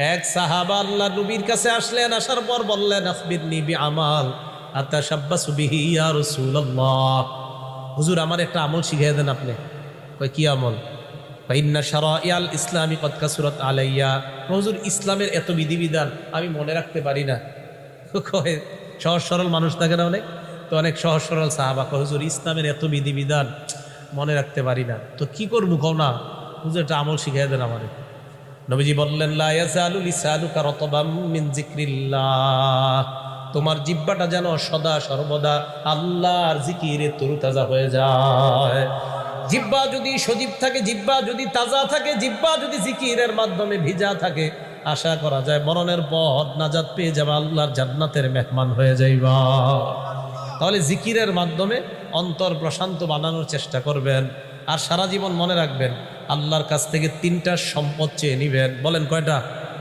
এক সাহাবা আল্লাহ নবীর কাছে আসলেন, আসার পর বললেন আখবিরনি বিআমাল আতাশাব্বাসু বিহি ইয়া রাসূলুল্লাহ। হুজুর আমার একটা আমল শিখিয়ে দেন আপনি। কয় কি আমল? ইন্না শারাইআল ইসলামি কদ কাসুরাত আলাইয়া। হুজুর ইসলামের এত বিধিবিধান আমি মনে রাখতে পারি না। কয় সহজ সরল মানুষ থাকে না অনেক, তো অনেক সহজ সরল সাহাবা কয় হুজুর ইসলামের এত বিধিবিধান মনে রাখতে পারি না, তো কি করবো কও না, হুজুর একটা আমল শিখিয়ে দেন আমারে। নবীজি বললেন লা ইয়াজালু লিসানুকা রাতবাম মিন যিকরিল্লাহ, তোমার জিহ্বাটা যেন সদা সর্বদা আল্লাহর জিকিরে তরুতাজা হয়ে যায়। জিহ্বা যদি সজীব থাকে, জিহ্বা যদি তাজা থাকে, জিহ্বা যদি জিকিরের মাধ্যমে ভিজা থাকে, আশা করা যায় মরণের পর নাজাত পেয়ে যাবে, আল্লাহর জান্নাতের মেহমান হয়ে যাইবা। তাহলে জিকিরের মাধ্যমে অন্তর প্রশান্ত বানানোর চেষ্টা করবেন। আর সারা জীবন মনে রাখবেন আল্লাহর কাছ থেকে তিনটা সম্পদ চেয়ে নিবেন। বলেন কয়টা?